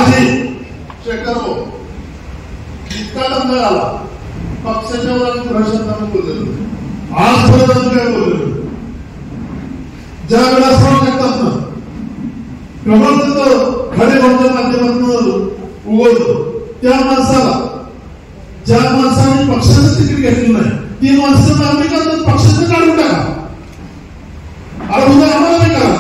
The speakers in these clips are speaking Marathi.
आधी शेखर इतका दंगा आला पक्षाच्या वर प्रशासनाने बोललेलो आजपर्यंत आम्ही काय बोललेलो ज्या वेळेला श्रम करतात ना प्रबंध खडेगावच्या माध्यमातून उघडतो त्या माणसाला ज्या माणसाने पक्षाचं तिकीट घेतलं नाही ती माणसं नागरिकांना पक्षाचं काढून टाका आणि उद्या आम्हाला नाही करा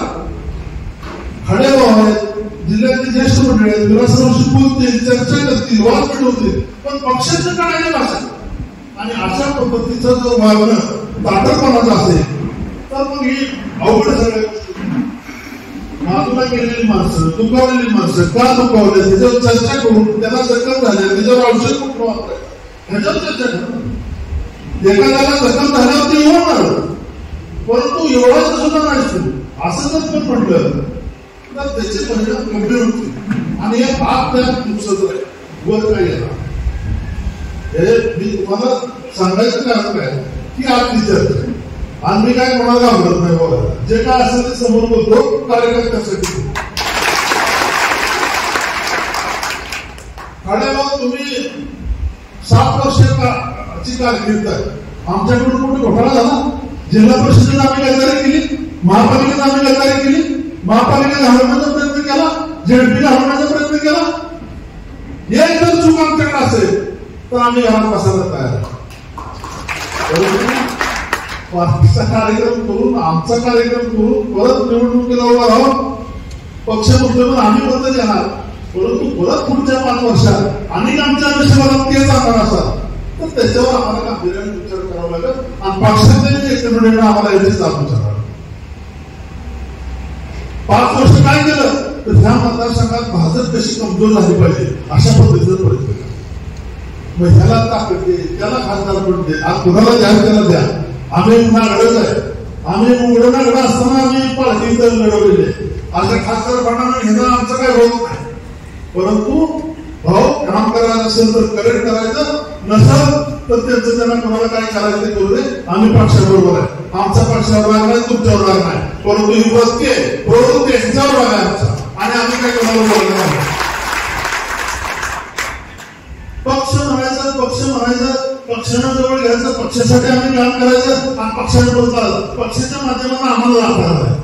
खडेगाव आहेत जिल्ह्यातले ज्येष्ठ मंडळी आहेत विलासरावशी बोलतील चर्चा करतील वाद मिळवतील पण पक्षाचं काढायला भाषा आणि अशा पद्धतीचं जर वागणं ताटरपणाचं असेल तर मग ही अवघड सगळ्या गोष्टी बाजूला गेलेली माणसं दुखावलेली माणसं का दुखावले त्याच्यावर चर्चा करून त्याला जखम झाले त्याच्यावर औषध कुठलं वापरायचं ह्याच्यावर चर्चा करू एखाद्याला जखम झाल्यावर ते होणार परंतु एवढाच सुद्धा नाही असं जर पण म्हटलं तर त्याचे परिणाम गंभीर होते आणि हे भाग त्यात दिवसच आहे वर काय येणार हे मी तुम्हाला सांगायचं कारण काय की आपली चर्चा आणि मी काय कोणाला आवडत नाही बोलायला जे काय असेल ते समोर बोलतो कार्यकर्त्यासाठी खडेगाव तुम्ही 7 वर्षाची कारकीर्द आहे आमच्याकडून कुठे घोटाळा झाला जिल्हा परिषदेने आम्ही गद्दारी केली महापालिकेने आम्ही गद्दारी केली महापालिकेने हलवण्याचा प्रयत्न केला झेडपीने हलवण्याचा प्रयत्न केला एक जर चूक आमच्याकडे असेल तर आम्ही घरात बसायला तयार पार्टीचा कार्यक्रम करून आमचा कार्यक्रम करून परत निवडणुकीला उभा राहून पक्ष म्हणून आम्ही बंद देणार परंतु परत पुढच्या 5 वर्षात आणि आमच्या आयुष्याला ते जाणार असाल तर त्याच्यावर आम्हाला गांभीर्याने विचार करावा लागेल आणि पक्षाचे एकमेकांना आम्हाला याची जाणून विचारावं 5 वर्ष काय केलं तर ह्या मतदारसंघात भाजप कशी कमजोर झाली पाहिजे अशा पद्धतीचं प्रयत्न मग ह्याला ताकद दे त्याला खासदार पण दे आज कुणाला द्या त्याला द्या आम्ही नागडच आहे आम्ही उघडं नागडं असताना आम्ही पार्टी लढवलेले अशा खासदार पणाने घेणं आमचं काय होत नाही परंतु भाऊ काम करायचं असेल तर करेक्ट करायचं नसेल तर त्यांचं त्यांना कोणाला काय करायचं ते करू दे आम्ही पक्षाबरोबर आहे आमचा पक्षावर राग नाही तुमच्यावर राग नाही परंतु ही वृत्ती आहे प्रवृत्ती यांच्यावर राग आहे आमचा आणि आम्ही काय कोणाला बोलणार नाही पक्ष म्हणायचं पक्षानं जवळ घ्यायचं पक्षासाठी आम्ही काम करायचं आणि पक्षाने बोलतात पक्षाच्या माध्यमातून आम्हाला लाभ आहे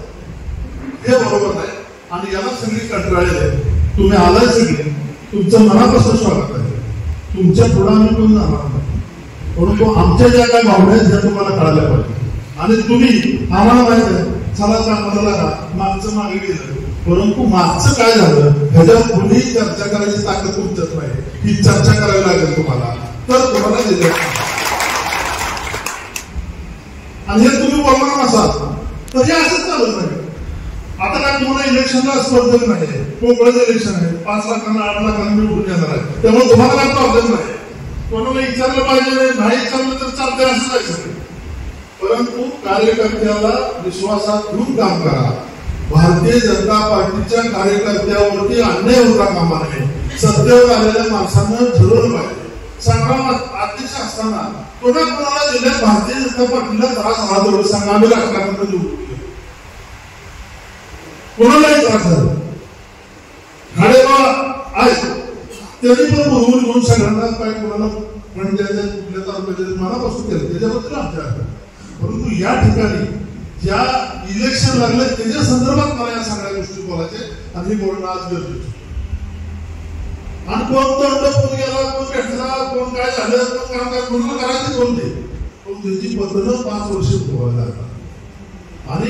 हे बरोबर नाही आणि याला सगळी कंटाळली आहे तुम्ही आलाय सगळे तुमचं मनापासून स्वागत आहे तुमच्या पुढे आम्ही कोण जाणार नाही परंतु आमच्या ज्या काही भावना आहेत त्या तुम्हाला कळायला पाहिजे आणि तुम्ही आम्हाला माहित आहे चला कामाला लागा मागचं मागे गेलं परंतु मागचं काय झालं ह्याच्यावर कुणीही चर्चा करायची ताकद तुमच्यात नाही ही चर्चा करावी लागेल तुम्हाला तर तुम्हाला दिलं आणि हे तुम्ही बोलणार नसाल तर हे असंच चालत नाही आता काय तुम्हाला इलेक्शनला स्पर्धक नाही कोकणाचं इलेक्शन आहे 5 लाखांना 8 लाखांना निवडून येणार आहे त्यामुळे तुम्हाला काय प्रॉब्लेम नाही कोणाला विचारलं पाहिजे नाही विचारलं तर चालतंय असं जायचं परंतु कार्यकर्त्याला विश्वासात घेऊन काम करा भारतीय जनता पार्टीच्या कार्यकर्त्यावरती अन्याय होता कामा नये सत्तेवर आलेल्या माणसांना ठरवलं पाहिजे संग्रामात अध्यक्ष असताना कोणाला जिल्ह्यात भारतीय जनता पार्टीला त्रास झाला तेवढं सांगा आम्ही राजकारणात निवडून कोणालाही त्रास झाला खडेगाव आहे त्यांनी पण बोलवून घेऊन सगळ्यांना काय कोणाला म्हणजे कुठल्या तालुक्याच्या मनापासून केलं त्याच्याबद्दल आमच्या परंतु या ठिकाणी ज्या इलेक्शन लागले त्याच्या संदर्भात मला या सगळ्या गोष्टी बोलायचे आणि बोलणं आज गरजेचं आणि कोण तोंड गेला कोण भेटला कोण काय झालं कोण काम काय कोणाला करायचं कोण ते पण त्याची पद्धत 5 वर्ष पोहायला लागतात आणि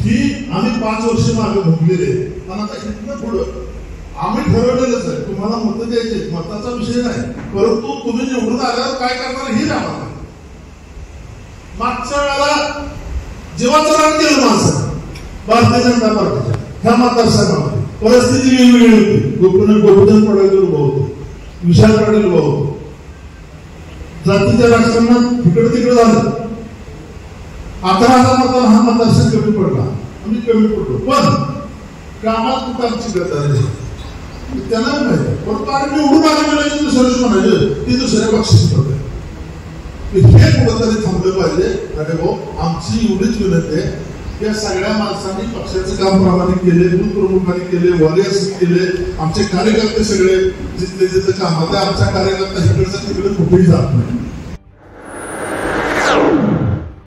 ही आम्ही 5 वर्ष मागे भोगलेले पण आता इथनं पुढं आम्ही ठरवलेलंच आहे तुम्हाला मतं द्यायचे मताचा विषय नाही परंतु तुम्ही निवडून आल्यावर काय करणार ही राहणार मागच्या वेळेला जीवाचं रान केलं माणसं भारतीय जनता पार्टीच्या ह्या मतदारसंघामध्ये परिस्थिती वेगवेगळी होती गोपीचंद पडळकर उभा होतो विशाल पाटील उभा होतो जातीच्या राजकारणात इकडे तिकडे झालं 11,000 मतांना हा मतदारसंघ कमी पडला आम्ही कमी पडलो पण कामात कुठं आमची गद्दारी त्यांना माहिती परंतु आम्ही निवडून आले दुसऱ्या म्हणायचं ती दुसऱ्या पक्षाची होते हे कुठंतरी थांबलं पाहिजे अरे भाऊ आमची एवढीच विनंती आहे या सगळ्या माणसांनी पक्षाचं काम प्रामाणिक केले, बूथ प्रमुखांनी केले, वॉरियर्स केले, आमचे कार्यकर्ते सगळे जिथले जिथं काम आता आमच्या कार्यकर्ता इकडचं तिकडे कुठेही जात नाही.